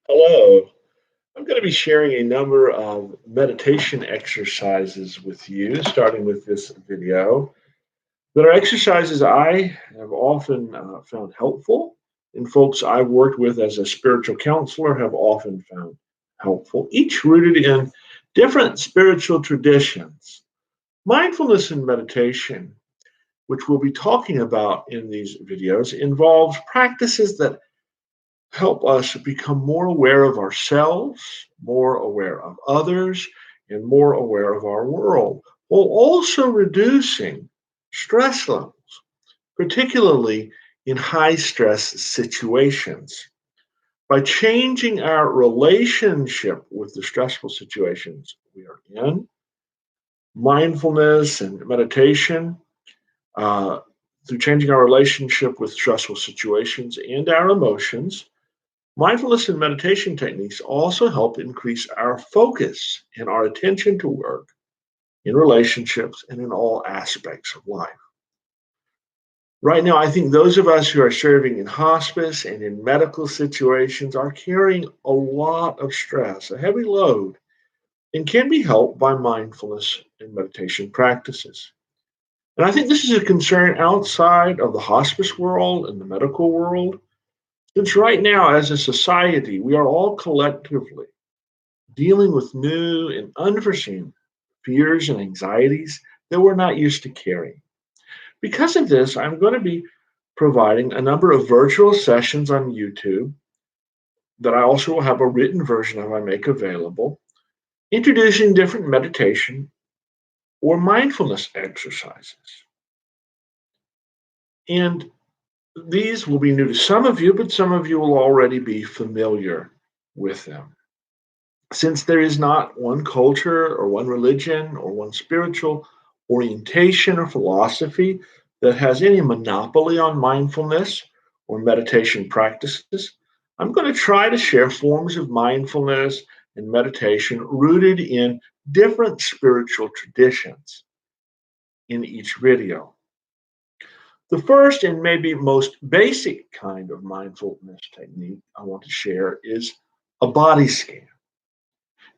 Hello. I'm going to be sharing a number of meditation exercises with you, starting with this video. That are exercises I have often found helpful, and folks I've worked with as a spiritual counselor have often found helpful, each rooted in different spiritual traditions. Mindfulness and meditation, which we'll be talking about in these videos, involves practices that help us become more aware of ourselves, more aware of others, and more aware of our world, while also reducing stress levels, particularly in high stress situations. By changing our relationship with the stressful situations we are in, mindfulness and meditation, uh, through changing our relationship with stressful situations and our emotions, mindfulness and meditation techniques also help increase our focus and our attention to work, in relationships, and in all aspects of life. Right now, I think those of us who are serving in hospice and in medical situations are carrying a lot of stress, a heavy load, and can be helped by mindfulness and meditation practices. And I think this is a concern outside of the hospice world and the medical world, since right now, as a society, we are all collectively dealing with new and unforeseen fears and anxieties that we're not used to carrying. Because of this, I'm going to be providing a number of virtual sessions on YouTube that I also will have a written version of I make available, introducing different meditation or mindfulness exercises. And these will be new to some of you, but some of you will already be familiar with them. Since there is not one culture or one religion or one spiritual orientation or philosophy that has any monopoly on mindfulness or meditation practices, I'm going to try to share forms of mindfulness and meditation rooted in different spiritual traditions in each video. The first and maybe most basic kind of mindfulness technique I want to share is a body scan.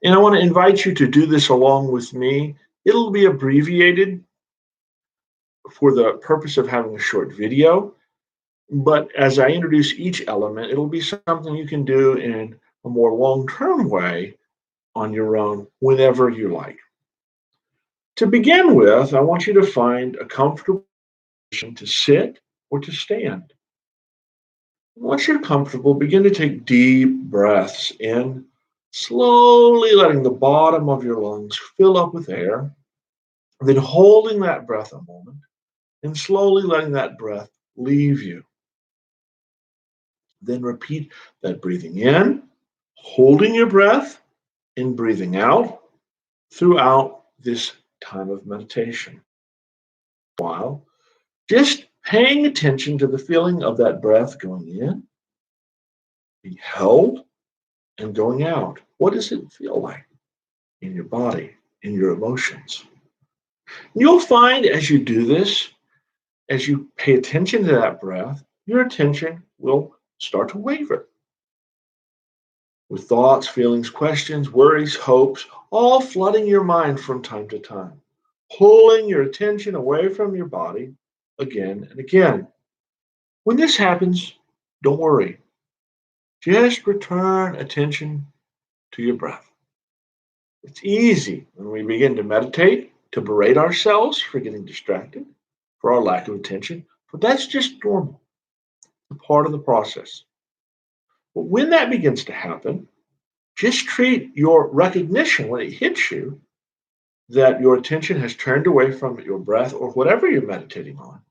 And I want to invite you to do this along with me. It'll be abbreviated for the purpose of having a short video, but as I introduce each element, it'll be something you can do in a more long term way on your own whenever you like. To begin with, I want you to find a comfortable position to sit or to stand. Once you're comfortable, begin to take deep breaths in, slowly letting the bottom of your lungs fill up with air, then holding that breath a moment and slowly letting that breath leave you. Then repeat that breathing in, holding your breath, and breathing out throughout this time of meditation. While just paying attention to the feeling of that breath going in, being held, and going out. What does it feel like in your body, in your emotions? You'll find as you do this, as you pay attention to that breath, your attention will start to waver with thoughts, feelings, questions, worries, hopes, all flooding your mind from time to time, pulling your attention away from your body again and again. When this happens, don't worry. Just return attention to your breath. It's easy when we begin to meditate to berate ourselves for getting distracted, for our lack of attention, but that's just normal, a part of the process. But when that begins to happen, just treat your recognition when it hits you that your attention has turned away from your breath or whatever you're meditating on,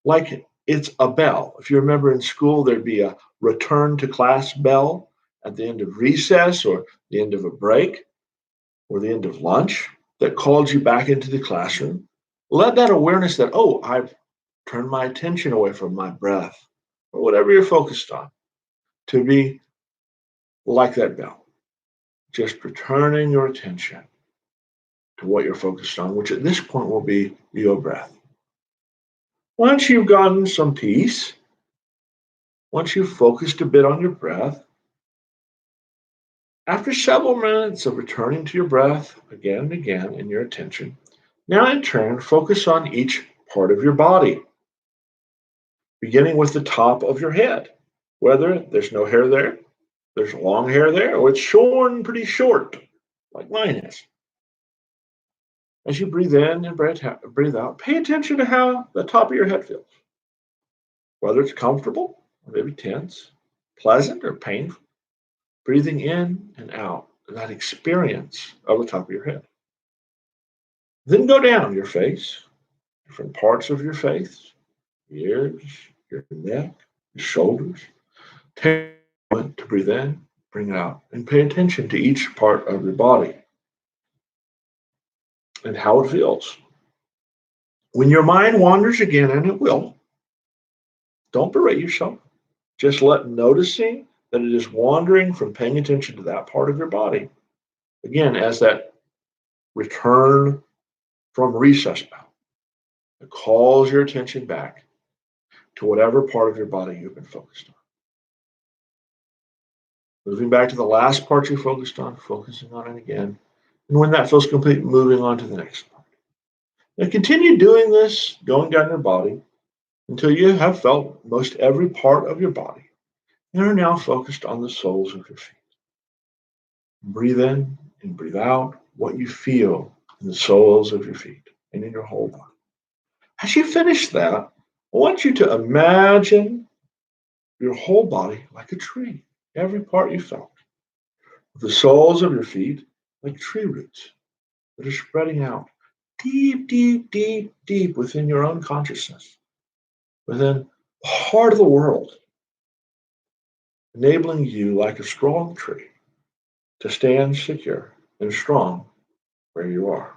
like it's a bell. If you remember in school, there'd be a return to class bell at the end of recess or the end of a break or the end of lunch that called you back into the classroom. Let that awareness that, oh, I've turned my attention away from my breath or whatever you're focused on to be like that bell, just returning your attention to what you're focused on, which at this point will be your breath. Once you've gotten some peace, once you've focused a bit on your breath, After several minutes of returning to your breath again and again in your attention, now in turn focus on each part of your body, beginning with the top of your head. Whether there's no hair there, there's long hair there, or it's shorn pretty short, like mine is. As you breathe in and breathe out, pay attention to how the top of your head feels, whether it's comfortable or maybe tense, pleasant or painful. Breathing in and out, that experience of the top of your head. Then go down your face, different parts of your face, ears, your neck, your shoulders. Take a moment to breathe in, bring it out, and pay attention to each part of your body and how it feels. When your mind wanders again, and it will, don't berate yourself. Just let noticing that it is wandering from paying attention to that part of your body, again, as that return from recess now. It calls your attention back to whatever part of your body you've been focused on. Moving back to the last part you focused on, focusing on it again. And when that feels complete, moving on to the next part. Now continue doing this, going down your body until you have felt most every part of your body and are now focused on the soles of your feet. Breathe in and breathe out what you feel in the soles of your feet and in your whole body. As you finish that, I want you to imagine your whole body like a tree, every part you felt. With the soles of your feet like tree roots that are spreading out deep, deep, deep, deep within your own consciousness, within the heart of the world, enabling you like a strong tree to stand secure and strong where you are.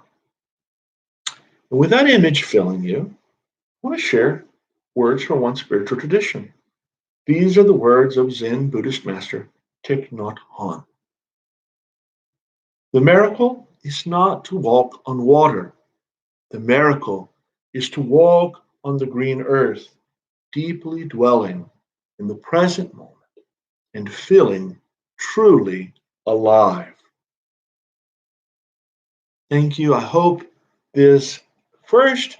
And with that image filling you, I want to share words from one spiritual tradition. These are the words of Zen Buddhist master Thich Nhat Hanh. The miracle is not to walk on water. The miracle is to walk on the green earth, deeply dwelling in the present moment and feeling truly alive. Thank you. I hope this first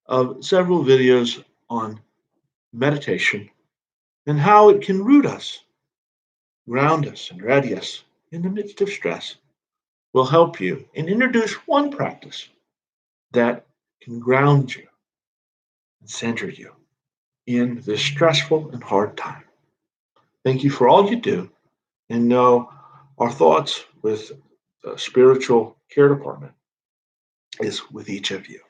of several videos on meditation and how it can root us, ground us, and ready us in the midst of stress will help you and introduce one practice that can ground you and center you in this stressful and hard time. Thank you for all you do, and know our thoughts with the spiritual care department is with each of you.